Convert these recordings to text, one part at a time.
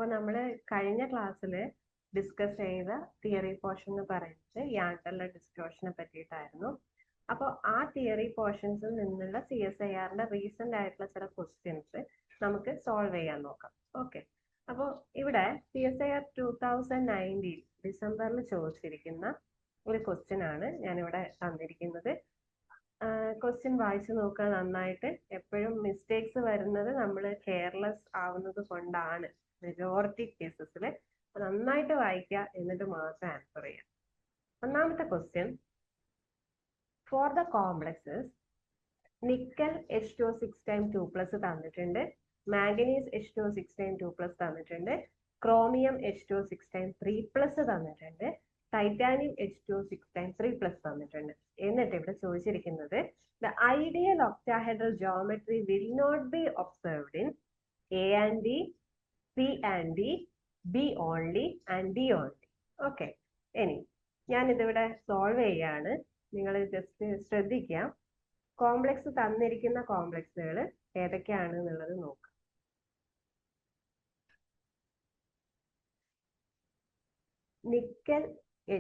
അപ്പോൾ നമ്മൾ കഴിഞ്ഞ ക്ലാസ്സിൽ ഡിസ്കസ് ചെയ്ത തിയറി പോർഷൻ എന്ന് പറയുന്നത് യാണ്ടറിലെ ഡിസ്റ്റോർഷനെ പറ്റിയിട്ടായിരുന്നു. അപ്പോൾ ആ തിയറി പോർഷൻസിൽ നിന്നുള്ള CSIRന്റെ റീസെന്റ് ആയിട്ടുള്ള ചില ക്വസ്റ്റ്യൻസ് നമുക്ക് സോൾവ് ചെയ്യാൻ നോക്കാം. ഓക്കെ, അപ്പോൾ ഇവിടെ CSIR 2019 ഡിസംബറിൽ ചോദിച്ചിരിക്കുന്ന ഒരു ക്വസ്റ്റ്യൻ ആണ് ഞാനിവിടെ തന്നിരിക്കുന്നത്. ക്വസ്റ്റ്യൻ വായിച്ചു നോക്കുക നന്നായിട്ട്. എപ്പോഴും മിസ്റ്റേക്സ് വരുന്നത് നമ്മൾ കെയർലെസ് ആവുന്നത് കൊണ്ടാണ് മെജോറിറ്റി കേസസിൽ. നന്നായിട്ട് വായിക്കുക, എന്നിട്ട് മാത്രം ആൻസർ ചെയ്യാം. ഒന്നാമത്തെ question, for the complexes nickel H2O6 time 2+ തന്നിട്ടുണ്ട്, മാംഗനീസ് H2O6 ടൈം 2+ തന്നിട്ടുണ്ട്, ക്രോമിയം H2O6 ടൈം 3+ തന്നിട്ടുണ്ട്, ടൈറ്റാനിയം H2O6 ടൈം 3+ തന്നിട്ടുണ്ട്. എന്നിട്ട് ഇവിടെ ചോദിച്ചിരിക്കുന്നത് the ideal octahedral geometry will not be observed in A and D, C and D, B only and D only. Okay, ഇനി ഞാനിതിവിടെ solve ചെയ്യാണ്. നിങ്ങൾ ജസ്റ്റ് ശ്രദ്ധിക്കാം. കോംപ്ലക്സ് തന്നിരിക്കുന്ന കോംപ്ലക്സുകൾ ഏതൊക്കെയാണ് എന്നുള്ളത് നോക്കാം. നിക്കൽ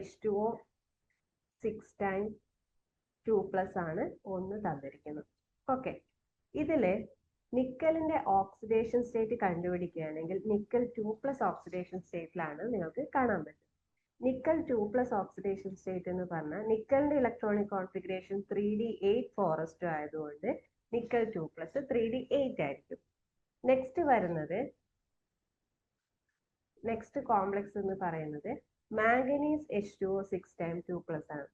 H2O6 ടൈം 2+ ആണ് ഒന്ന് തന്നിരിക്കുന്നത്. ഓക്കെ, ഇതില് നിക്കലിന്റെ ഓക്സിഡേഷൻ സ്റ്റേറ്റ് കണ്ടുപിടിക്കുകയാണെങ്കിൽ നിക്കൽ 2+ ഓക്സിഡേഷൻ സ്റ്റേറ്റിലാണ് നിങ്ങൾക്ക് കാണാൻ പറ്റും. നിക്കൽ 2+ ഓക്സിഡേഷൻ സ്റ്റേറ്റ് എന്ന് പറഞ്ഞാൽ നിക്കലിന്റെ ഇലക്ട്രോണിക് കോൺഫിഗറേഷൻ 3D8 ഫോറസ്റ്റ് ആയതുകൊണ്ട് നിക്കൽ 2+ 3D8 ആയിരിക്കും. നെക്സ്റ്റ് വരുന്നത്, നെക്സ്റ്റ് കോംപ്ലക്സ് എന്ന് പറയുന്നത് മാംഗനീസ് H2O6 ടൈം 2+ ആണ്.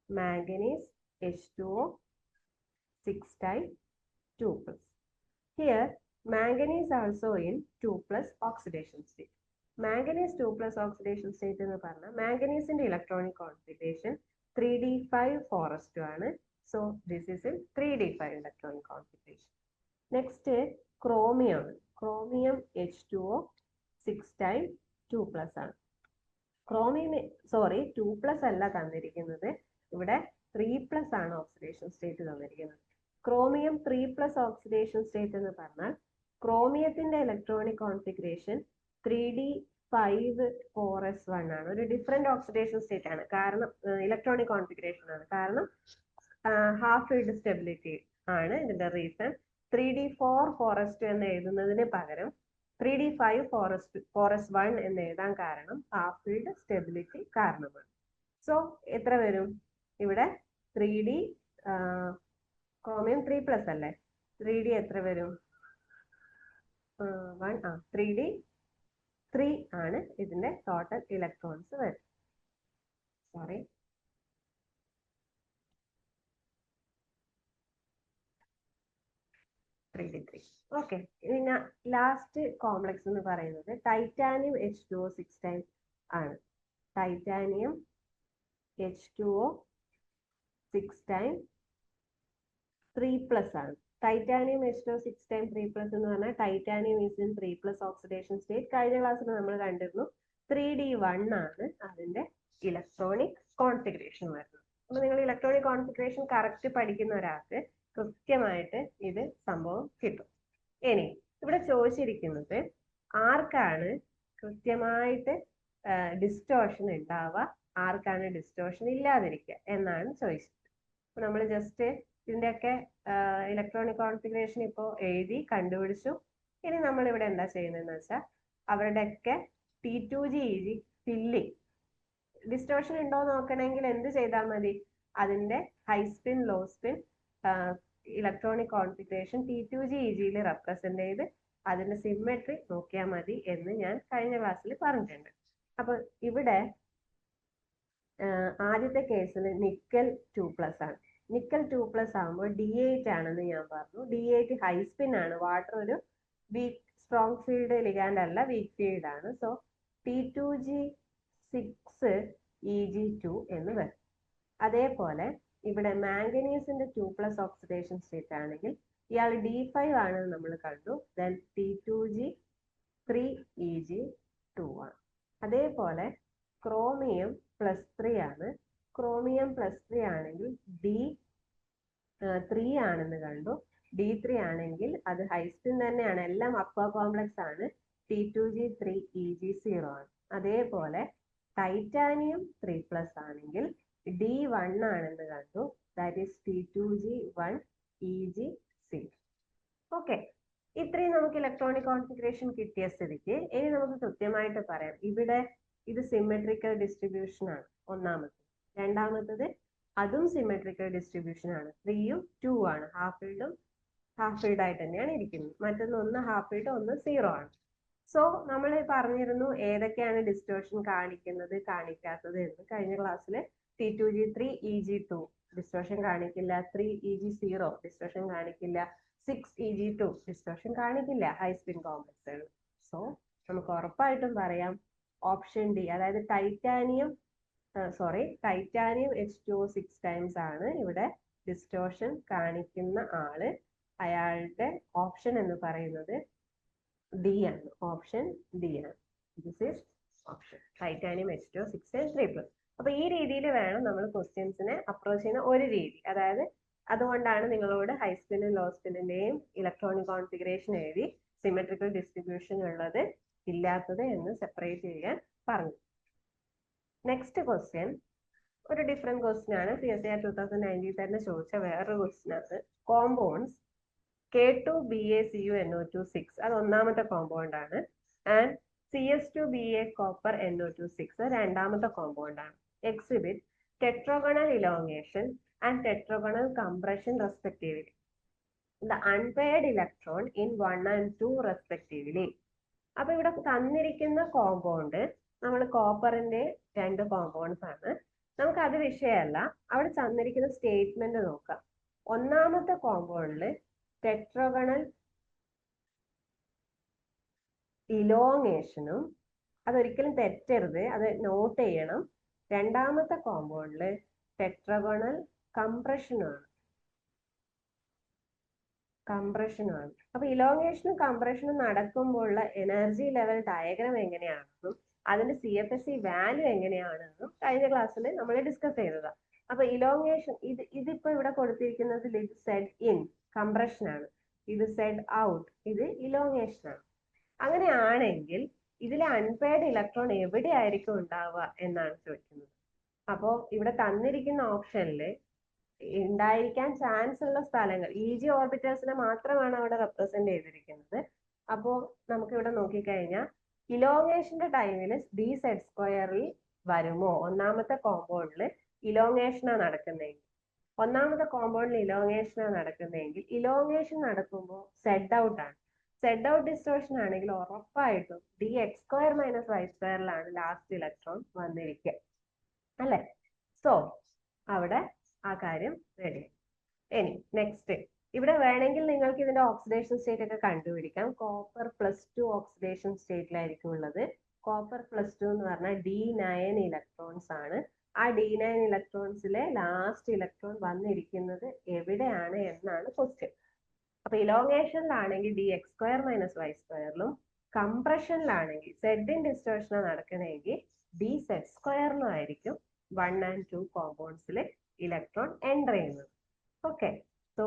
manganese H2O6 type 2+. Here manganese also in 2+ oxidation state. Manganese 2+ oxidation state എന്ന് പറഞ്ഞാൽ manganese ന്റെ electronic configuration 3D5 forest ആണ്. So this is in 3D5 electronic configuration. Next chromium. Chromium H2O6 type 2+ ആണ്. Chromium 2+ അല്ല തന്നിരിക്കുന്നത്, ഇവിടെ 3+ ആണ് ഓക്സിഡേഷൻ സ്റ്റേറ്റ് തന്നിരിക്കുന്നത്. ക്രോമിയം 3+ ഓക്സിഡേഷൻ സ്റ്റേറ്റ് എന്ന് പറഞ്ഞാൽ ക്രോമിയത്തിന്റെ ഇലക്ട്രോണിക് കോൺഫിഗറേഷൻ 3D5 4S1 ആണ്. ഒരു ഡിഫറെന്റ് ഓക്സിഡേഷൻ സ്റ്റേറ്റ് ആണ്, കാരണം ഇലക്ട്രോണിക് കോൺഫിഗറേഷൻ ആണ്, കാരണം ഹാഫ് ഫീൽഡ് സ്റ്റെബിലിറ്റി ആണ് ഇതിന്റെ റീസൺ. 3D4 4S2 എന്ന് എഴുതുന്നതിന് പകരം 3D5 4S1 എന്ന് എഴുതാൻ കാരണം ഹാഫ് ഫീൽഡ് സ്റ്റെബിലിറ്റി കാരണമാണ്. സോ എത്ര വരും ഇവിടെ? 3D ക്രോമിയം 3+ അല്ലേ, 3D എത്ര വരും? 3D3 ആണ് ഇതിന്റെ ടോട്ടൽ ഇലക്ട്രോൺസ് വരും. Sorry, okay. പിന്നെ ലാസ്റ്റ് കോംപ്ലക്സ് എന്ന് പറയുന്നത് ടൈറ്റാനിയം H2O6 ടൈം ആണ്. ടൈറ്റാനിയം H2O6 ടൈം 3+ ആണ്. ടൈറ്റാനിയം H2O6 ടൈം 3+ എന്ന് പറഞ്ഞാൽ titanium is in 3+ oxidation state. കഴിഞ്ഞ ക്ലാസ്സിൽ നമ്മൾ കണ്ടിരുന്നു 3D1 ആണ് അതിന്റെ ഇലക്ട്രോണിക് കോൺഫിഗറേഷൻ വരുന്നത്. അപ്പൊ നിങ്ങൾ ഇലക്ട്രോണിക് കോൺഫിഗറേഷൻ കറക്റ്റ് പഠിക്കുന്ന ഒരാൾക്ക് കൃത്യമായിട്ട് ഇത് സംഭവം കിട്ടും. ഇനി ഇവിടെ ചോദിച്ചിരിക്കുന്നത് ആർക്കാണ് കൃത്യമായിട്ട് ഡിസ്റ്റോർഷൻ ഉണ്ടാവുക, ആർക്കാണ് ഡിസ്റ്റോർഷൻ ഇല്ലാതിരിക്കുക എന്നാണ് ചോദിച്ചത്. അപ്പൊ നമ്മൾ ജസ്റ്റ് ഇതിന്റെയൊക്കെ ഇലക്ട്രോണിക് കോൺഫിഗറേഷൻ ഇപ്പോൾ എഴുതി കണ്ടുപിടിച്ചു. ഇനി നമ്മൾ ഇവിടെ എന്താ ചെയ്യുന്നതെന്ന് വെച്ചാൽ അവരുടെയൊക്കെ T2G ഫില്ലിങ് ഡിസ്റ്റോർഷൻ ഉണ്ടോ നോക്കണമെങ്കിൽ എന്ത് ചെയ്താൽ മതി? അതിന്റെ high spin low spin electronic configuration T2G represent ചെയ്ത് അതിന്റെ സിമെട്രി നോക്കിയാൽ മതി എന്ന് ഞാൻ കഴിഞ്ഞ ക്ലാസ്സിൽ പറഞ്ഞിട്ടുണ്ട്. അപ്പൊ ഇവിടെ ആദ്യത്തെ കേസിൽ നിക്കൽ 2+ ആണ്. നിക്കൽ 2+ ആകുമ്പോൾ D8 ആണെന്ന് ഞാൻ പറഞ്ഞു. D8 ഹൈ സ്പിൻ ആണ്. വാട്ടർ ഒരു വീക്ക് സ്ട്രോങ് ഫീൽഡ് ലിഗാൻഡ് അല്ല, വീക്ക് ഫീൽഡ് ആണ്. സോ T2G6 Eg2 എന്ന് വരും. അതേപോലെ ഇവിടെ മാംഗനീസിന്റെ 2+ ഓക്സിഡേഷൻ സ്റ്റേറ്റ് ആണെങ്കിൽ ഇയാൾ D5 ആണെന്ന് നമ്മൾ കണ്ടു. ദെൻ T2G3 Eg2 ആണ്. അതേപോലെ ക്രോമിയം +3 ആണ്. ക്രോമിയം +3 ആണെങ്കിൽ D3 ആണെന്ന് കണ്ടു. D3 ആണെങ്കിൽ അത് ഹൈസ്പിൻ തന്നെയാണ്, എല്ലാം അക്വ കോംപ്ലക്സ് ആണ്. T2G3 EG0 ആണ്. അതേപോലെ ടൈറ്റാനിയം 3+ ആണെങ്കിൽ D1 ആണെന്ന് കണ്ടു, that is T2G1 EG0. Okay, ഇത്രയും നമുക്ക് ഇലക്ട്രോണിക് കോൺഫിഗറേഷൻ കിട്ടിയ സ്ഥിതിക്ക് ഇനി നമുക്ക് കൃത്യമായിട്ട് പറയാം, ഇവിടെ ഇത് സിമെട്രിക്കൽ ഡിസ്ട്രിബ്യൂഷൻ ആണ് ഒന്നാമത്. രണ്ടാമത്തത് അതും സിമെട്രിക്കൽ ഡിസ്ട്രിബ്യൂഷൻ ആണ്, 3ഉം 2 ആണ്, ഹാഫ് ഫിൽഡും ഹാഫ് ഫിൽഡ് ആയിട്ട് തന്നെയാണ് ഇരിക്കുന്നത്. മറ്റൊന്ന് ഒന്ന് ഹാഫ് ഫിൽഡ്, ഒന്ന് 0 ആണ്. സോ നമ്മൾ പറഞ്ഞിരുന്നു ഏതൊക്കെയാണ് ഡിസ്റ്റോർഷൻ കാണിക്കുന്നത് കാണിക്കാത്തത് എന്ന്. കഴിഞ്ഞ ക്ലാസ്സിൽ T2G3 EG2 ഡിസ്റ്റോർഷൻ കാണിക്കില്ല, 3EG0 ഡിസ്റ്റോർഷൻ കാണിക്കില്ല, 6EG2 ഡിസ്റ്റോർഷൻ കാണിക്കില്ല ഹൈ സ്പിൻ കോംപ്ലക്സുകൾ. സോ നമുക്ക് ഉറപ്പായിട്ടും പറയാം ഓപ്ഷൻ ഡി, അതായത് ടൈറ്റാനിയം H2O 6 ടൈംസ് ആണ് ഇവിടെ ഡിസ്റ്റോർഷൻ കാണിക്കുന്ന ആള്. അയാളുടെ ഓപ്ഷൻ എന്ന് പറയുന്നത് ഡി ആണ്, ഓപ്ഷൻ ഡി ആണ്. This is option titanium H2O 6 and 3+. അപ്പൊ ഈ രീതിയിൽ വേണം നമ്മൾ ക്വസ്റ്റ്യൻസിനെ അപ്രോച്ച് ചെയ്യുന്ന ഒരു രീതി. അതായത് അതുകൊണ്ടാണ് നിങ്ങളോട് ഹൈസ്പിനും ലോ സ്പിന്നിന്റെയും ഇലക്ട്രോണിക് കോൺഫിഗറേഷൻ എഴുതി സിമെട്രിക്കൽ ഡിസ്ട്രിബ്യൂഷൻ ഉള്ളത് ഇല്ലാത്തത് എന്ന് സെപ്പറേറ്റ് ചെയ്യാൻ പറഞ്ഞു. നെക്സ്റ്റ് ക്വസ്റ്റ്യൻ ഒരു ഡിഫറെന്റ് ക്വസ്റ്റ്യൻ ആണ്. CSIR 2019 തന്നെ ചോദിച്ച വേറൊരു ക്വസ്റ്റ്യൻ ആണ്. കോമ്പൗണ്ട്സ് K2BaCuNO2 6 അത് ഒന്നാമത്തെ കോമ്പൗണ്ട് ആണ്, ആൻഡ് CS2Ba copper NO2 6 രണ്ടാമത്തെ കോമ്പൗണ്ട് ആണ്. Exhibit tetragonal elongation and tetragonal compression respectively. The unpaired electron in 1 and 2 respectively. അപ്പൊ ഇവിടെ തന്നിരിക്കുന്ന കോമ്പൗണ്ട് നമ്മൾ കോപ്പറിന്റെ രണ്ട് കോമ്പൗണ്ട്സ് ആണ്. നമുക്ക് അത് വിഷയമല്ല, അവിടെ തന്നിരിക്കുന്ന സ്റ്റേറ്റ്മെന്റ് നോക്കാം. ഒന്നാമത്തെ കോമ്പൗണ്ടില് ടെട്രാഗണൽ ഇലോങ്ങേഷനും, അതൊരിക്കലും തെറ്റരുത്, അത് നോട്ട് ചെയ്യണം. രണ്ടാമത്തെ കോമ്പൗണ്ടില് ടെട്രാഗണൽ കംപ്രഷനുമാണ്. അപ്പൊ ഇലോങ്ങേഷനും കംപ്രഷനും നടക്കുമ്പോഴുള്ള എനർജി ലെവൽ ഡയഗ്രാം എങ്ങനെയാണെന്നും അതിന്റെ CFSE വാല്യൂ എങ്ങനെയാണെന്നും കഴിഞ്ഞ ക്ലാസ്സിൽ നമ്മൾ ഡിസ്കസ് ചെയ്തതാണ്. അപ്പൊ ഇലോങ്ങേഷൻ ഇതിപ്പോ ഇവിടെ കൊടുത്തിരിക്കുന്നത് ഇത് സെഡ് ഇൻ കംപ്രഷൻ ആണ്, ഇത് സെഡ് ഔട്ട്, ഇത് ഇലോങ്ങേഷൻ ആണ്. അങ്ങനെയാണെങ്കിൽ ഇതിലെ അൺപെയർഡ് ഇലക്ട്രോൺ എവിടെ ആയിരിക്കും ഉണ്ടാവുക എന്നാണ് ചോദിക്കുന്നത്. അപ്പോ ഇവിടെ തന്നിരിക്കുന്ന ഓപ്ഷനിൽ ഉണ്ടായിരിക്കാൻ ചാൻസ് ഉള്ള സ്ഥലങ്ങൾ EG ഓർബിറ്റൽസിനെ മാത്രമാണ് അവിടെ റെപ്രസെന്റ് ചെയ്തിരിക്കുന്നത്. അപ്പോൾ നമുക്ക് ഇവിടെ നോക്കിക്കഴിഞ്ഞാൽ ഇലോങ്ങേഷന്റെ ടൈമിൽ D² വരുമോ? ഒന്നാമത്തെ കോമ്പൗണ്ടിൽ ഇലോങ്ങേഷനാണ് നടക്കുന്നതെങ്കിൽ, ഇലോങ്ങേഷൻ നടക്കുമ്പോൾ സെഡ് ഔട്ട് ആണ്. സെഡ് ഔട്ട് ഡിസ്റ്റോർഷൻ ആണെങ്കിൽ ഉറപ്പായിട്ടും DX² - Y² ലാസ്റ്റ് ഇലക്ട്രോൺ വന്നിരിക്കുക, അല്ലെ? സോ അവിടെ ആ കാര്യം റെഡി. ഇനി നെക്സ്റ്റ് ഇവിടെ വേണമെങ്കിൽ നിങ്ങൾക്ക് ഇതിന്റെ ഓക്സിഡേഷൻ സ്റ്റേറ്റ് ഒക്കെ കണ്ടുപിടിക്കാം. കോപ്പർ +2 ഓക്സിഡേഷൻ സ്റ്റേറ്റിലായിരിക്കും ഉള്ളത്. കോപ്പർ +2 എന്ന് പറഞ്ഞാൽ D9 ഇലക്ട്രോൺസ് ആണ്. ആ D9 ഇലക്ട്രോൺസിലെ ലാസ്റ്റ് ഇലക്ട്രോൺ വന്നിരിക്കുന്നത് എവിടെയാണ് എന്നാണ് ക്വസ്റ്റ്യൻ. അപ്പൊ ഇലോങ്ങേഷനിലാണെങ്കിൽ DX² - Y²ലും കംപ്രഷനിലാണെങ്കിൽ സെഡിൻ ഡിസ്റ്റോർഷൻ നടക്കണമെങ്കിൽ DZ² ആയിരിക്കും 1 and 2 കോമ്പൗണ്ട്സിലെ ഇലക്ട്രോൺ എൻ്റർ ചെയ്യുന്നത്. ഓക്കെ, സോ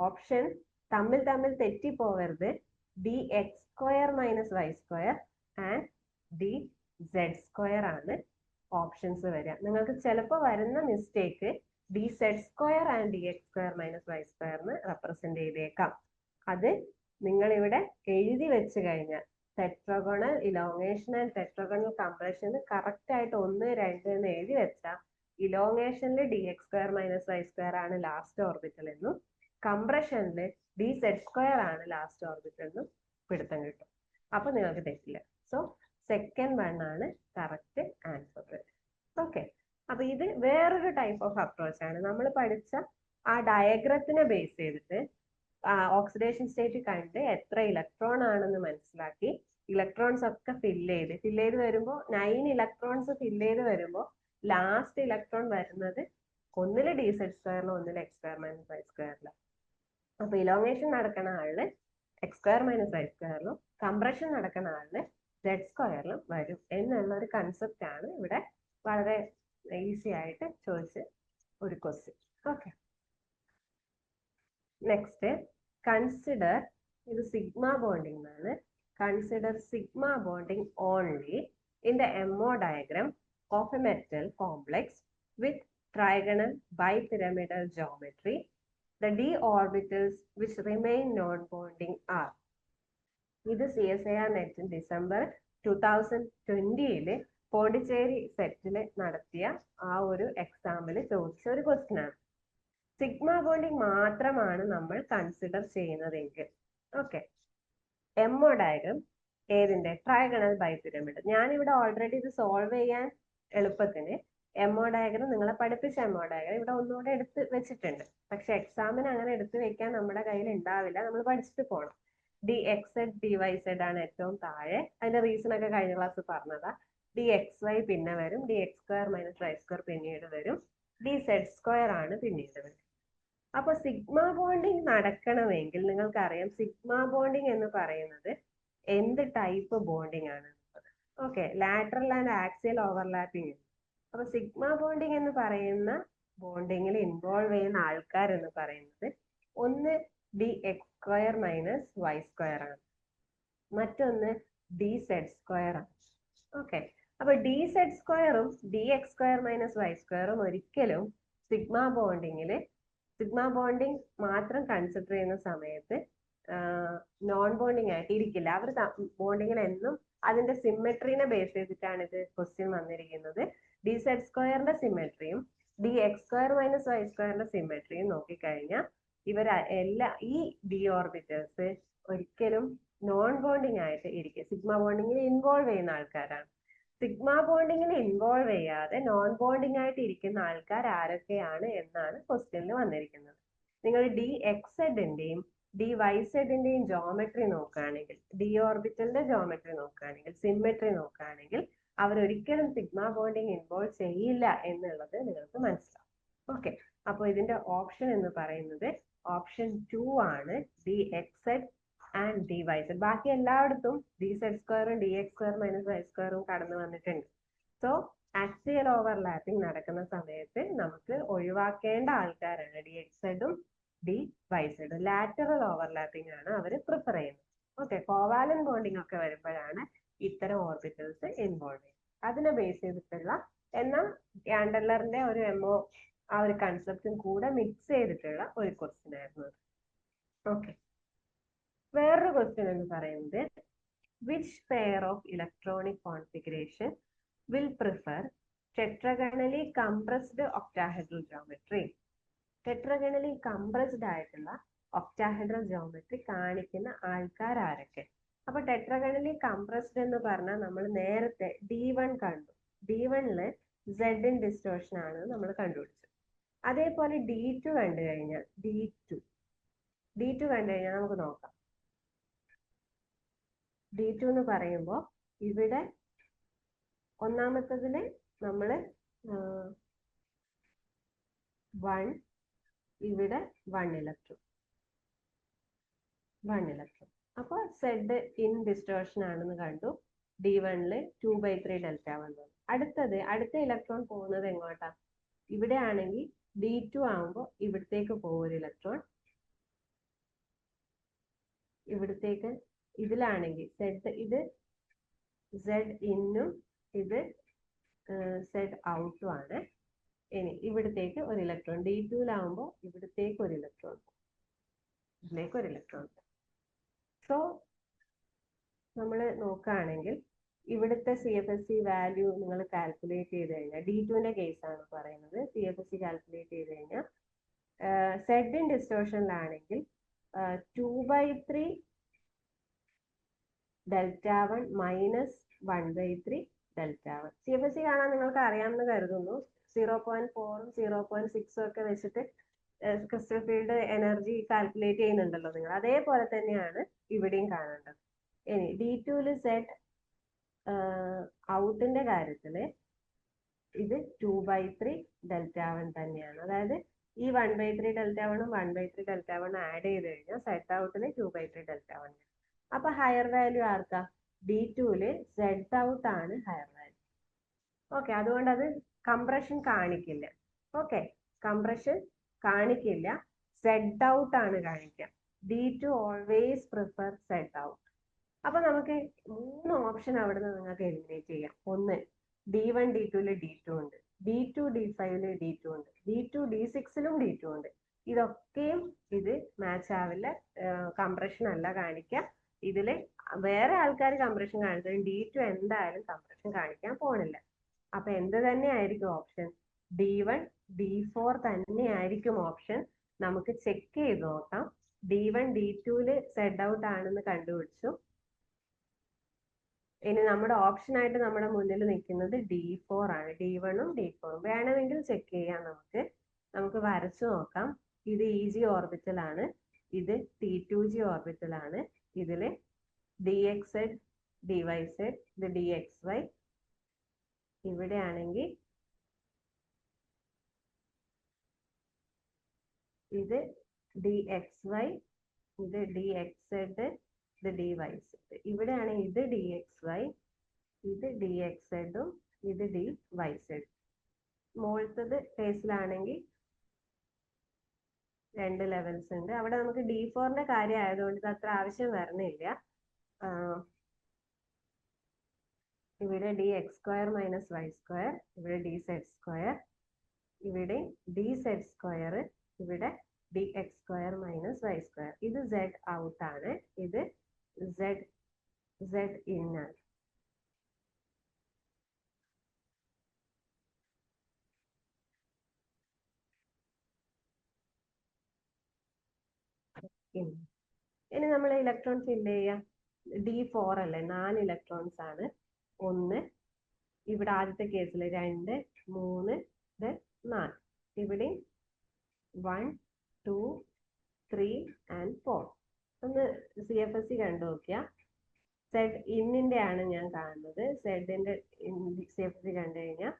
ഓപ്ഷൻ തമ്മിൽ തെറ്റിപ്പോവരുത്. DX² - Y² ആൻഡ് DZ² ആണ് ഓപ്ഷൻസ് വരിക. നിങ്ങൾക്ക് ചിലപ്പോൾ വരുന്ന mistake DZ² and DX² - Y² represent ചെയ്തേക്കാം. അത് നിങ്ങൾ ഇവിടെ എഴുതി വെച്ച് കഴിഞ്ഞാൽ tetragonal elongation and tetragonal compression correct ആയിട്ട് 1, 2 എന്ന് എഴുതി വെച്ചാൽ ഇലോങ്ങേഷനിൽ DX² - Y² ആണ് ലാസ്റ്റ് ഓർബിറ്റൽ എന്നും കംപ്രഷനിൽ DZ² ആണ് ലാസ്റ്റ് ഓർബിറ്റൽ എന്നും പിടുത്തം കിട്ടും. അപ്പൊ നിങ്ങൾക്ക് തെറ്റില്ല. സോ സെക്കൻഡ് വൺ ആണ് കറക്റ്റ് ആൻസർ. ഓക്കെ, അപ്പൊ ഇത് വേറൊരു ടൈപ്പ് ഓഫ് അപ്രോച്ച് ആണ്. നമ്മൾ പഠിച്ച ആ ഡയഗ്രത്തിനെ ബേസ് ചെയ്തിട്ട് ഓക്സിഡേഷൻ സ്റ്റേറ്റ് കണ്ട് എത്ര ഇലക്ട്രോൺ ആണെന്ന് മനസ്സിലാക്കി ഇലക്ട്രോൺസ് ഒക്കെ ഫില്ല് ചെയ്ത് വരുമ്പോൾ 9 ഇലക്ട്രോൺസ് ഫില്ല് ചെയ്ത് വരുമ്പോൾ ലാസ്റ്റ് ഇലക്ട്രോൺ വരുന്നത് ഒന്നില് DZ² ഒന്നില് X² - Y². അപ്പൊ ഇലോങ്ങേഷൻ നടക്കുന്ന ആളില് X² - Y², കംപ്രഷൻ നടക്കുന്ന ആളില് Z² വരും എന്നുള്ള ഒരു കൺസെപ്റ്റ് ആണ് ഇവിടെ വളരെ ഈസി ആയിട്ട് ചോദിച്ച ഒരു ക്വസ്റ്റ്യൻ. ഓക്കെ, നെക്സ്റ്റ് കൺസിഡർ, ഇത് സിഗ്മ ബോണ്ടിങ് എന്നാണ്, consider sigma bonding only in the MO diagram of A metal complex with trigonal bipyramidal geometry. The d orbitals which remain non-bonding are. ഇത് CSIR net December 2020 Pondicherry സെറ്റിൽ നടത്തിയ ആ ഒരു എക്സാമിൽ ചോദിച്ച ഒരു question ആണ്. സിഗ്മ ബോണ്ടിങ് മാത്രമാണ് നമ്മൾ കൺസിഡർ ചെയ്യുന്നതെങ്കിൽ, ഓക്കെ, MO ഡയഗ്രം ഏതിന്റെ? ട്രൈഗണൽ ബൈപിരമിഡ്. ഞാനിവിടെ ഓൾറെഡി ഇത് സോൾവ് ചെയ്യാൻ എളുപ്പത്തിന് MO ഡയഗ്രം, നിങ്ങളെ പഠിപ്പിച്ച MO ഡയഗ്രം ഇവിടെ ഒന്നുകൂടെ എടുത്ത് വെച്ചിട്ടുണ്ട്. പക്ഷെ എക്സാമിന് അങ്ങനെ എടുത്തു വെക്കാൻ നമ്മുടെ കയ്യിൽ ഉണ്ടാവില്ല, നമ്മൾ പഠിച്ചിട്ട് പോകണം. DXZ DYZ ആണ് ഏറ്റവും താഴെ. അതിന്റെ റീസൺ ഒക്കെ കഴിഞ്ഞ ക്ലാസ് പറഞ്ഞതാ. DXY പിന്നെ വരും, DX² - Y² പിന്നീട് വരും, DZ² ആണ് പിന്നീട് വരും. അപ്പൊ സിഗ്മ ബോണ്ടിങ് നടക്കണമെങ്കിൽ നിങ്ങൾക്കറിയാം സിഗ്മ ബോണ്ടിങ് എന്ന് പറയുന്നത് എന്ത് ടൈപ്പ് ബോണ്ടിങ് ആണ്? Okay, lateral and axial overlapping. അപ്പൊ സിഗ്മ ബോണ്ടിങ് എന്ന് പറയുന്ന ബോണ്ടിങ്ങിൽ ഇൻവോൾവ് ചെയ്യുന്ന ആൾക്കാർ എന്ന് പറയുന്നത് ഒന്ന് DX² - Y² ആണ്, മറ്റൊന്ന് DZ² ആണ്. ഓക്കെ, അപ്പൊ DZ² DX² - Y² ഒരിക്കലും സിഗ്മ ബോണ്ടിങ് മാത്രം കൺസിഡർ ചെയ്യുന്ന സമയത്ത് നോൺ ബോണ്ടിങ് ആയിട്ട് ഇരിക്കില്ല. അവർ ബോണ്ടിങ്ങിൽ എന്നും അതിന്റെ സിമെട്രീനെ ബേസ് ചെയ്തിട്ടാണ് ഇത് ക്വസ്റ്റ്യൻ വന്നിരിക്കുന്നത്. DZ² സിമെട്രിയും DX² - Y² സിമെട്രിയും നോക്കിക്കഴിഞ്ഞാൽ ഈ d ഓർബിറ്റൽസ് ഒരിക്കലും നോൺ ബോണ്ടിങ് ആയിട്ട് ഇരിക്കുക, സിഗ്മ ബോണ്ടിങ്ങിൽ ഇൻവോൾവ് ചെയ്യുന്ന ആൾക്കാരാണ്. സിഗ്മ ബോണ്ടിങ്ങിൽ ഇൻവോൾവ് ചെയ്യാതെ നോൺ ബോണ്ടിങ് ആയിട്ട് ഇരിക്കുന്ന ആൾക്കാർ ആരൊക്കെയാണ് എന്നാണ് ക്വസ്റ്റ്യനിൽ വന്നിരിക്കുന്നത്. നിങ്ങൾ DXZന്റെയും DYZന്റെയും ജോമെട്രി നോക്കുകയാണെങ്കിൽ, d ഓർബിറ്റലിന്റെ ജോമെട്രി നോക്കുകയാണെങ്കിൽ, സിമെട്രി നോക്കുകയാണെങ്കിൽ അവരൊരിക്കലും സിഗ്മ ബോണ്ടിങ് ഇൻവോൾവ് ചെയ്യില്ല എന്നുള്ളത് നിങ്ങൾക്ക് മനസ്സിലാവും. ഓക്കെ, അപ്പൊ ഇതിന്റെ ഓപ്ഷൻ എന്ന് പറയുന്നത് ഓപ്ഷൻ 2 ആണ്, DXZ ആൻഡ് DYZ. ബാക്കി എല്ലായിടത്തും DZ² DX² - Y² കടന്നു വന്നിട്ടുണ്ട്. സോ ആക്സിയൽ ഓവർലാപ്പിംഗ് നടക്കുന്ന സമയത്ത് നമുക്ക് ഒഴിവാക്കേണ്ട ആൾക്കാരാണ് DXZ DYZ. ലാറ്ററൽ ഓവർലാപ്പിംഗ് ആണ് അവർ പ്രിഫർ ചെയ്യുന്നത്. ഓക്കെ, കോവാലൻ ബോണ്ടിങ് ഒക്കെ വരുമ്പോഴാണ് ഇത്തരം ഓർബിറ്റൽസ് ഇൻവോൾവ് ചെയ്യുന്നത്. അതിനെ ബേസ് ചെയ്തിട്ടുള്ള, എന്നാൽ യാൻഡലറിന്റെ ഒരു MO ആ ഒരു കൺസെപ്റ്റും കൂടെ മിക്സ് ചെയ്തിട്ടുള്ള ഒരു ക്വസ്റ്റ്യൻ ആയിരുന്നു. ഓക്കെ, വേറൊരു ക്വസ്റ്റ്യൻ എന്ന് പറയുന്നത് which pair of electronic configuration will prefer tetragonally compressed octahedral geometry? Tetragonally compressed ആയിട്ടുള്ള ഒക്ടാഹെഡ്രൽ ജോമെട്രി കാണിക്കുന്ന ആൾക്കാർ ആരൊക്കെ? അപ്പൊ ടെട്രഗണലി കംപ്രസ്ഡ് എന്ന് പറഞ്ഞാൽ നമ്മൾ നേരത്തെ D1 കണ്ടു. D1ല് Z ഇൻ ഡിസ്റ്റോർഷൻ ആണ് നമ്മൾ കണ്ടുപിടിച്ചത്. അതേപോലെ D2 കണ്ടു കഴിഞ്ഞാൽ D2 കണ്ടു കഴിഞ്ഞാൽ നമുക്ക് നോക്കാം. D2 എന്ന് പറയുമ്പോൾ ഇവിടെ ഒന്നാമത്തതില് നമ്മള് 1, ഇവിടെ 1 ഇലക്ട്രോൺ. അപ്പൊ Z ഇൻ ഡിസ്റ്റോർഷൻ ആണെന്ന് കണ്ടു. D1ല് 2/3 Δ1. അടുത്ത ഇലക്ട്രോൺ പോകുന്നത് എങ്ങോട്ടാ? ഇവിടെ ആണെങ്കിൽ D2 ആവുമ്പോൾ ഇവിടത്തേക്ക് പോകും ഒരു ഇലക്ട്രോൺ. ഇവിടത്തേക്ക് ഇതിലാണെങ്കിൽ ഇത് Z ഇന്നും ഇത് Z ഔട്ടും ആണ്. ഇനി ഇവിടത്തേക്ക് ഒരു ഇലക്ട്രോൺ, D2ലാവുമ്പോൾ ഇവിടത്തേക്ക് ഒരു ഇലക്ട്രോൺ, ഇതിലേക്ക് ഒരു ഇലക്ട്രോൺ. സോ നമ്മൾ നോക്കുകയാണെങ്കിൽ ഇവിടുത്തെ CFSE വാല്യൂ നിങ്ങൾ കാൽക്കുലേറ്റ് ചെയ്ത് കഴിഞ്ഞാൽ, D2ന്റെ കേസ് ആണ് പറയുന്നത്, CFSE കാൽക്കുലേറ്റ് ചെയ്ത് കഴിഞ്ഞാൽ Z ഇൻ ഡിസ്റ്റോർഷനിലാണെങ്കിൽ 2/3 Δ1 മൈനസ് 1/3 Δ1. CFSE കാണാൻ നിങ്ങൾക്ക് അറിയാമെന്ന് കരുതുന്നു. 0.4ഉം 0.6ഉം ഒക്കെ വെച്ചിട്ട് ക്രിസ്റ്റൽ ഫീൽഡ് എനർജി കാൽക്കുലേറ്റ് ചെയ്യുന്നുണ്ടല്ലോ നിങ്ങൾ. അതേപോലെ തന്നെയാണ് ഇവിടെയും കാണേണ്ടത്. ഇനി D2ല് Z ഔട്ടിന്റെ കാര്യത്തില് ഇത് 2/3 Δ1 തന്നെയാണ്. അതായത് ഈ 1/3 Δ1ഉം 1/3 Δ1 ആഡ് ചെയ്ത് കഴിഞ്ഞാൽ Z ഔട്ടില് 2/3 Δ1. അപ്പൊ ഹയർ വാല്യൂ ആർക്കാ? D2ല് Z ഔട്ട് ആണ് ഹയർ വാല്യൂ. ഓക്കെ, അതുകൊണ്ട് അത് കംപ്രഷൻ കാണിക്കില്ല. ഓക്കെ, കംപ്രഷൻ കാണിക്കില്ല, Z ഔട്ട് ആണ് കാണിക്കുക. D2 always prefer Z out. അപ്പൊ നമുക്ക് 3 ഓപ്ഷൻ അവിടെ നിന്ന് നിങ്ങൾക്ക് എലിമിനേറ്റ് ചെയ്യാം. ഒന്ന് D1 D2 D2 ഉണ്ട്, D2 D5 D2 ഉണ്ട്, D2 D6 D2 ഉണ്ട്. ഇതൊക്കെയും ഇത് മാച്ച് ആവില്ല, കംപ്രഷൻ അല്ല കാണിക്കുക. ഇതില് വേറെ ആൾക്കാർ കംപ്രഷൻ കാണിച്ചാലും D2 എന്തായാലും കംപ്രഷൻ കാണിക്കാൻ പോണില്ല. അപ്പൊ എന്ത് തന്നെ ആയിരിക്കും ഓപ്ഷൻ? D1 D4 തന്നെ ആയിരിക്കും ഓപ്ഷൻ. നമുക്ക് ചെക്ക് ചെയ്ത് നോക്കാം. D1 D2 സെഡ് ഔട്ട് ആണെന്ന് കണ്ടുപിടിച്ചു. ഇനി നമ്മുടെ ഓപ്ഷൻ ആയിട്ട് നമ്മുടെ മുന്നിൽ നിൽക്കുന്നത് D4 ആണ്. D1ഉം D4ഉം വേണമെങ്കിൽ ചെക്ക് ചെയ്യാം. നമുക്ക് വരച്ചു നോക്കാം. ഇത് EG ഓർബിറ്റൽ ആണ്, ഇത് T2G ഓർബിറ്റൽ ആണ്. ഇതില് DXZ DYZ, ഇത് DXY. ഇവിടെ ആണെങ്കിൽ ഇത് DXY, ഇത് DXZ, ഇത് DYZ. ഇവിടെയാണ് ഇത് DXY, ഇത് DXZ ഉം ഇത് DYZ. മുകളിലത്തത് കേസിലാണെങ്കിൽ 2 ലെവൽസ് ഉണ്ട്. അവിടെ നമുക്ക് D4ന്റെ കാര്യം ആയതുകൊണ്ട് ഇത് അത്ര ആവശ്യം വരുന്നില്ല. ഇവിടെ DX² - Y², ഇവിടെ DZ², ഇവിടെ DZ², ഇവിടെ DX² - Y². ഇത് Z ഔട്ട് ആണ്, ഇത് Z in ആണ്. ഇനി നമ്മൾ ഇലക്ട്രോൺ ഫില്ല് ചെയ്യാം. D4 അല്ലേ, 4 ഇലക്ട്രോൺസ് ആണ്. 1, ഇവിടെ ആദ്യത്തെ കേസിൽ 2, 3, 4. ഇവിടെ 1, 2, 3 and 4. ഒന്ന് CFSE കണ്ടു നോക്കിയാ. Z ഇന്നിന്റെ ആണ് ഞാൻ കാണുന്നത്. Z-ന്റെ CFSE കണ്ടു കഴിഞ്ഞാൽ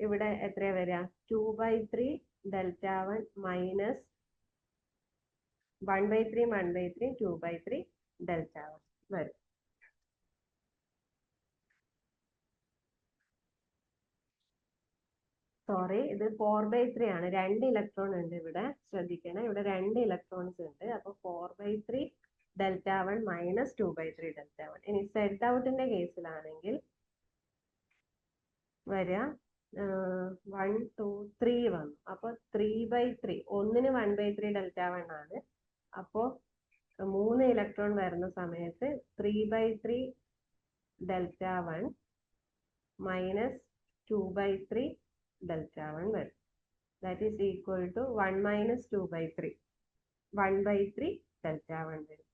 ഇവിടെ എത്രയാ വരിക? 2/3 Δ1 മൈനസ് 1/3 1/3 2/3 Δ1 വരും. സോറി, ഇത് 4/3 ആണ്. 2 ഇലക്ട്രോൺ ഉണ്ട് ഇവിടെ, ശ്രദ്ധിക്കണം. ഇവിടെ 2 ഇലക്ട്രോൺസ് ഉണ്ട്. അപ്പൊ 4/3 Δ1 മൈനസ് 2/3 Δ1. ഇനി സെഡ് ഔട്ടിന്റെ കേസിലാണെങ്കിൽ വരിക 1 2 3 വന്നു. അപ്പൊ 3/3, 1ന് 1/3 Δ1 ആണ്. അപ്പോ 3 ഇലക്ട്രോൺ വരുന്ന സമയത്ത് 3/3 Δ1 മൈനസ് 2/3 Δ1 വരും. That is equal to 1 minus 2/3, 1/3 Δ1 വരും.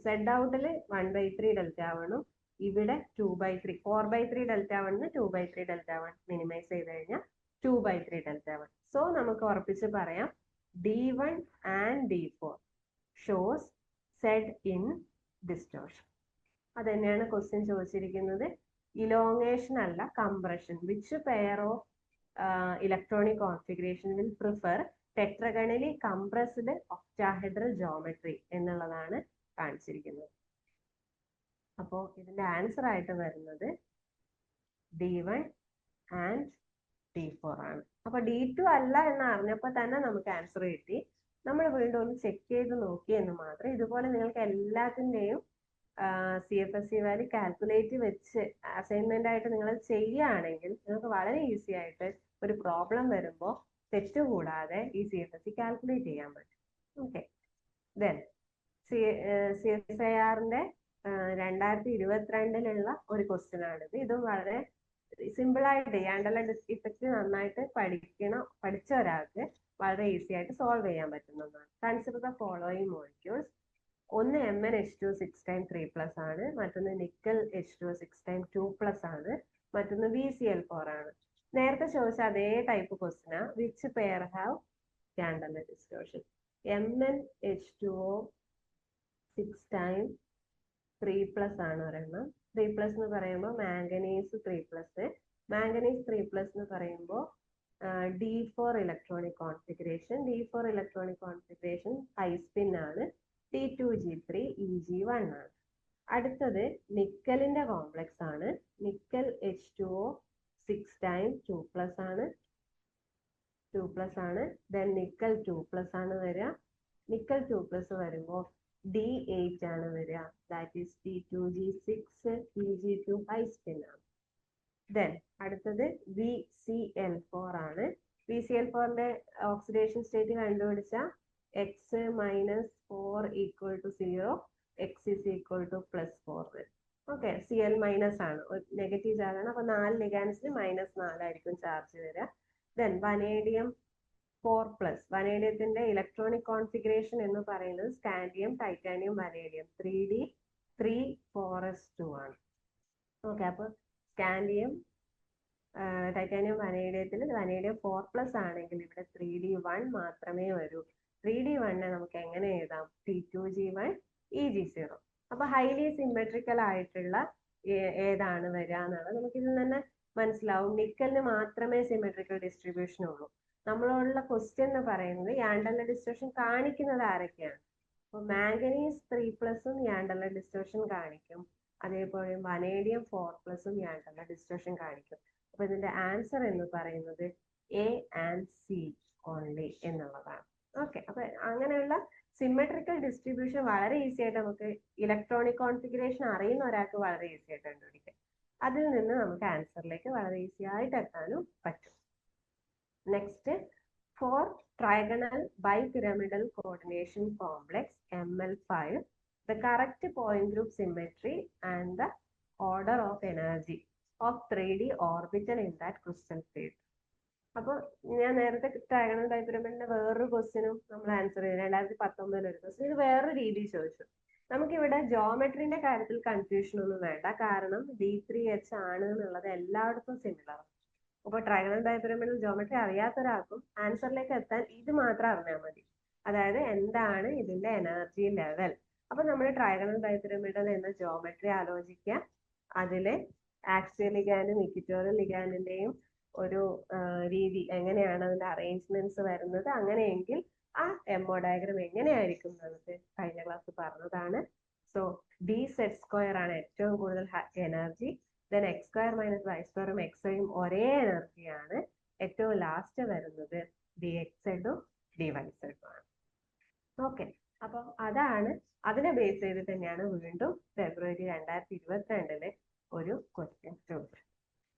സെഡ് ഔട്ടിൽ 1/3 Δ1ഉം ഇവിടെ 2/3, 4/3 Δ1 2/3 Δ1 മിനിമൈസ് ചെയ്ത് കഴിഞ്ഞാൽ 2/3 Δ1. സോ നമുക്ക് ഉറപ്പിച്ച് പറയാം D1 and D4 shows Z in distortion. അത് തന്നെയാണ് ക്വസ്റ്റ്യൻ ചോദിച്ചിരിക്കുന്നത്. ഇലോങ്ങേഷൻ അല്ല, compression. Which pair of electronic configuration will prefer tetragonally compressed octahedral geometry എന്നുള്ളതാണ് കാണിച്ചിരിക്കുന്നത്. അപ്പോൾ ഇതിന്റെ ആൻസർ ആയിട്ട് വരുന്നത് D1 and D4 ആണ്. അപ്പൊ D2 അല്ല എന്ന് അറിഞ്ഞപ്പോൾ തന്നെ നമുക്ക് ആൻസർ കിട്ടി. നമ്മൾ വീണ്ടും ഒന്ന് ചെക്ക് ചെയ്ത് നോക്കി എന്ന് മാത്രം. ഇതുപോലെ നിങ്ങൾക്ക് എല്ലാത്തിൻ്റെയും CFSE വാല്യൂ കാൽക്കുലേറ്റ് വെച്ച് അസൈൻമെന്റ് ആയിട്ട് നിങ്ങൾ ചെയ്യുകയാണെങ്കിൽ നിങ്ങൾക്ക് വളരെ ഈസി ആയിട്ട് ഒരു പ്രോബ്ലം വരുമ്പോൾ തെറ്റ് കൂടാതെ ഈ CFSE കാൽക്കുലേറ്റ് ചെയ്യാൻ പറ്റും. ഓക്കെ, ദെൻ CSIR-ന്റെ 2022 ഒരു ക്വസ്റ്റ്യൻ ആണിത്. ഇതും വളരെ സിമ്പിൾ ആയിട്ട് യാണ്ടല ഇഫക്റ്റ് നന്നായിട്ട് പഠിച്ച ഒരാൾക്ക് വളരെ ഈസി ആയിട്ട് സോൾവ് ചെയ്യാൻ പറ്റുന്നതാണ്. Consider the following molecules. ഒന്ന് MnH2 6 times 3+ ആണ്, മറ്റൊന്ന് നിക്കൽ H2 6 times 2+ ആണ്, മറ്റൊന്ന് VCl4 ആണ്. നേരത്തെ ചോദിച്ച അതേ ടൈപ്പ് ക്വസ്റ്റ്യനാ. Which pair have Jahn Teller distortion? MnH2O 6 times 3+ ആണ് ഒരെണ്ണം. 3+ എന്ന് പറയുമ്പോൾ മാംഗനീസ് 3+, മാംഗനീസ് 3+ എന്ന് പറയുമ്പോൾ D4 electronic configuration. D4 electronic configuration high spin ആണ്. T2G3 EG1 ആണ്. അടുത്തത് നിക്കലിന്റെ കോംപ്ലക്സ് ആണ്. നിക്കൽ H2O 6 times 2+ ആണ്, 2+ ആണ്. ദെൻ നിക്കൽ 2+ ആണ് വരിക. നിക്കൽ 2+ വരുമ്പോൾ D8 ആണ് വരിക. That is T2G6 Eg2 high spin ആണ്. ദെൻ അടുത്തത് VCl4 ആണ്. VCl4ന്റെ ഓക്സിഡേഷൻ സ്റ്റേറ്റ് കണ്ടുപിടിച്ച x-4 equal to 0, x is equal to +4 വരും. ഓക്കെ, Cl മൈനസ് ആണ്, നെഗറ്റീവ് ചാർജ് ആണ്. അപ്പൊ 4 ലിഗാൻസിന് -4 ആയിരിക്കും ചാർജ് വരിക. Then vanadium 4+. വനേഡിയത്തിന്റെ ഇലക്ട്രോണിക് കോൺഫിഗറേഷൻ എന്ന് പറയുന്നത് scandium, titanium, vanadium 3D 3 4s2 ആണ്. ഓക്കെ, അപ്പൊ സ്കാൻഡിയം, ടൈറ്റാനിയം, വനേഡിയത്തിൽ വനേഡിയം 4+ ആണെങ്കിൽ ഇവിടെ 3D1 മാത്രമേ വരൂ. 3D1 നമുക്ക് എങ്ങനെ എഴുതാം? T2G1 Eg0. അപ്പൊ ഹൈലി സിമെട്രിക്കൽ ആയിട്ടുള്ള ഏതാണ് വരിക എന്നുള്ളത് നമുക്ക് ഇതിൽ തന്നെ മനസ്സിലാവും. നിക്കലിന് മാത്രമേ സിമെട്രിക്കൽ ഡിസ്ട്രിബ്യൂഷൻ ഉള്ളൂ. നമ്മളോടുള്ള ക്വസ്റ്റ്യൻ എന്ന് പറയുന്നത് യാൻഡലർ ഡിസ്ട്രിബ്യൂഷൻ കാണിക്കുന്നത് ആരൊക്കെയാണ്? അപ്പൊ മാംഗനീസ് 3+ഉം യാൻഡലർ ഡിസ്ട്രിബ്യൂഷൻ കാണിക്കും. അതേപോലെ വനേഡിയം 4+ഉം യാൻഡലർ ഡിസ്ട്രിബ്യൂഷൻ കാണിക്കും. അപ്പൊ ഇതിന്റെ ആൻസർ എന്ന് പറയുന്നത് A and C ഓൺലി എന്നുള്ളതാണ്. ഓക്കെ, അപ്പൊ അങ്ങനെയുള്ള സിമെട്രിക്കൽ ഡിസ്ട്രിബ്യൂഷൻ വളരെ ഈസി ആയിട്ട് നമുക്ക് ഇലക്ട്രോണിക് കോൺഫിഗറേഷൻ അറിയുന്ന ഒരാൾക്ക് വളരെ ഈസി ആയിട്ട് കണ്ടുപിടിക്കാം. അതിൽ നിന്ന് നമുക്ക് ആൻസറിലേക്ക് വളരെ ഈസി ആയിട്ട് എത്താനും പറ്റും. Next, for trigonal bipyramidal coordination complex ML5, the correct point group symmetry and the order of energy of 3D orbital in that crystal field. അപ്പോൾ ഞാൻ നേരത്തെ ട്രയഗണൽ ബൈപിരമിഡിന്റെ വേറൊരു ക്വസ്റ്റ്യനും നമ്മൾ ആൻസർ ചെയ്തു. 2019 ഒരു ക്വസ്റ്റ്യൻ. ഇത് വേറൊരു രീതിയിൽ ചോദിച്ചു. നമുക്കിവിടെ ജോമെട്രിന്റെ കാര്യത്തിൽ കൺഫ്യൂഷൻ ഒന്നും വേണ്ട, കാരണം D3H ആണ് എന്നുള്ളത് എല്ലായിടത്തും സിമിലർ. അപ്പൊ ട്രയഗണൽ ബൈപിരമിഡിൽ ജോമെട്രി അറിയാത്ത ഒരാൾക്കും ആൻസറിലേക്ക് എത്താൻ ഇത് മാത്രം അറിഞ്ഞാൽ മതി. അതായത് എന്താണ് ഇതിന്റെ എനർജി ലെവൽ. അപ്പൊ നമ്മൾ ട്രയഗണൽ ബൈപിരമിഡൽ എന്ന ജോമെട്രി ആലോചിക്കുക. അതിലെ ആക്സിയൽ ലിഗാൻഡും ഇക്വിറ്റോറിയൽ ലിഗാൻഡിന്റെയും ഒരു രീതി എങ്ങനെയാണ് അതിന്റെ അറേഞ്ച്മെന്റ്സ് വരുന്നത്. അങ്ങനെയെങ്കിൽ ആ എംഒ ഡയഗ്രം എങ്ങനെയായിരിക്കും എന്നത് കഴിഞ്ഞ ക്ലാസ് പറഞ്ഞതാണ്. സോ D(z²) ആണ് ഏറ്റവും കൂടുതൽ എനർജി. ദെൻ x² - y² xയും ഒരേ എനർജിയാണ്. ഏറ്റവും ലാസ്റ്റ് വരുന്നത് dxz dyz ആണ്. ഓക്കെ, അപ്പൊ അതാണ്, അതിനെ ബേസ് ചെയ്തിട്ട് തന്നെയാണ് വീണ്ടും ഫെബ്രുവരി 2022 ഒരു ക്വസ്റ്റ്യൻ ചോദിച്ചത്.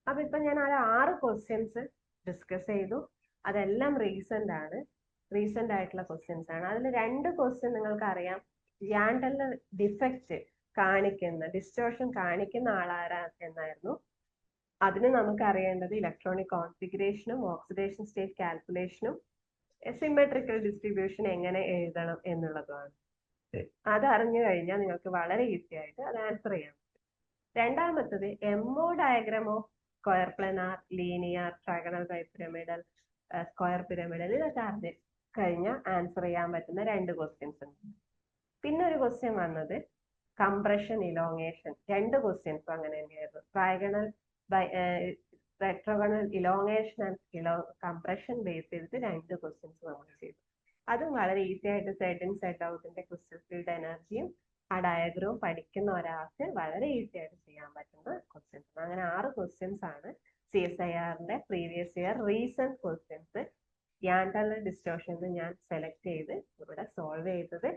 അപ്പൊ ഇപ്പൊ ഞാൻ ആ 6 ക്വസ്റ്റ്യൻസ് ഡിസ്കസ് ചെയ്തു. അതെല്ലാം റീസെന്റ് ആയിട്ടുള്ള ക്വസ്റ്റ്യൻസ് ആണ്. അതിൽ 2 ക്വസ്റ്റ്യൻ നിങ്ങൾക്ക് അറിയാം. യാൻഡലർ ഡിഫക്റ്റ് കാണിക്കുന്ന, ഡിസ്റ്റോർഷൻ കാണിക്കുന്ന ആളാരാ എന്നായിരുന്നു. അതിന് നമുക്ക് അറിയേണ്ടത് ഇലക്ട്രോണിക് കോൺഫിഗറേഷനും ഓക്സിഡേഷൻ സ്റ്റേറ്റ് കാൽക്കുലേഷനും സിമെട്രിക്കൽ ഡിസ്ട്രിബ്യൂഷൻ എങ്ങനെ എഴുതണം എന്നുള്ളതാണ്. അത് അറിഞ്ഞു കഴിഞ്ഞാൽ നിങ്ങൾക്ക് വളരെ ഈസി ആയിട്ട് അത് ആൻസർ ചെയ്യാം. രണ്ടാമത്തത് MO diagram of square planar, linear, trigonal bipyramidal, square pyramidal, ഇതൊക്കെ അറിഞ്ഞ് കഴിഞ്ഞാൽ ആൻസർ ചെയ്യാൻ പറ്റുന്ന 2 ക്വസ്റ്റ്യൻസ് ഉണ്ട്. പിന്നെ ഒരു ക്വസ്റ്റ്യൻ വന്നത് കംപ്രഷൻ ഇലോങ്ങേഷൻ. 2 ക്വസ്റ്റ്യൻസും അങ്ങനെ തന്നെയായിരുന്നു. Trigonal tetragonal elongation and compression base ചെയ്തിട്ട് 2 ക്വസ്റ്റ്യൻസ് നമ്മൾ ചെയ്തു. അതും വളരെ ഈസി ആയിട്ട് സെഡ് ഇൻ സെഡ് ഔട്ടിന്റെ ക്രിസ്റ്റൽ ഫീൽഡ് എനർജിയും ആ ഡയഗ്രവും പഠിക്കുന്ന ഒരാൾക്ക് വളരെ ഈസി ആയിട്ട് ചെയ്യാൻ പറ്റുന്ന ക്വസ്റ്റ്യൻസ്. അങ്ങനെ 6 ക്വസ്റ്റ്യൻസ് ആണ് CSIRന്റെ previous year recent questions Jahn Teller distortion ഞാൻ സെലക്ട് ചെയ്ത് ഇവിടെ സോൾവ് ചെയ്തത്.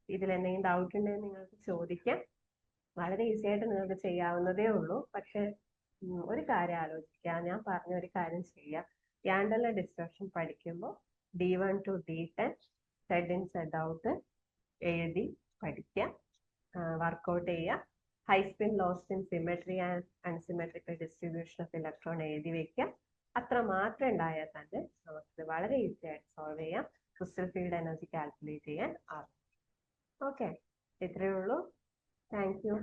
ഇതിൽ എന്തെങ്കിലും ഡൗട്ട് ഉണ്ടെങ്കിൽ നിങ്ങൾക്ക് ചോദിക്കാം. വളരെ ഈസി ആയിട്ട് നിങ്ങൾക്ക് ചെയ്യാവുന്നതേ ഉള്ളൂ. പക്ഷെ ഒരു കാര്യം ആലോചിക്കുക, ഞാൻ പറഞ്ഞ ഒരു കാര്യം ചെയ്യുക. യാൻഡലർ ഡിസ്റ്റോർഷൻ പഠിക്കുമ്പോൾ D1 to D10 Z in Z out എഴുതി പഠിക്കുക, വർക്ക്ഔട്ട് ചെയ്യുക. High spin, low spin, symmetry and unsymmetrical distribution of electron എഴുതി വെക്കുക. അത്ര മാത്രം ഉണ്ടായാൽ തന്നെ നമുക്ക് വളരെ ഈസി ആയിട്ട് സോൾവ് ചെയ്യാം, ക്രിസ്റ്റൽ ഫീൽഡ് എനർജി കാൽക്കുലേറ്റ് ചെയ്യാൻ ആവും. ഓക്കെ, ഇത്രയേ ഉള്ളൂ. Thank you.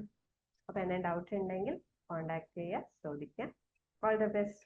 അപ്പൊ എന്തെങ്കിലും ഡൗട്ട് ഉണ്ടെങ്കിൽ കോണ്ടാക്ട് ചെയ്യുക, ചോദിക്കുക. All the best.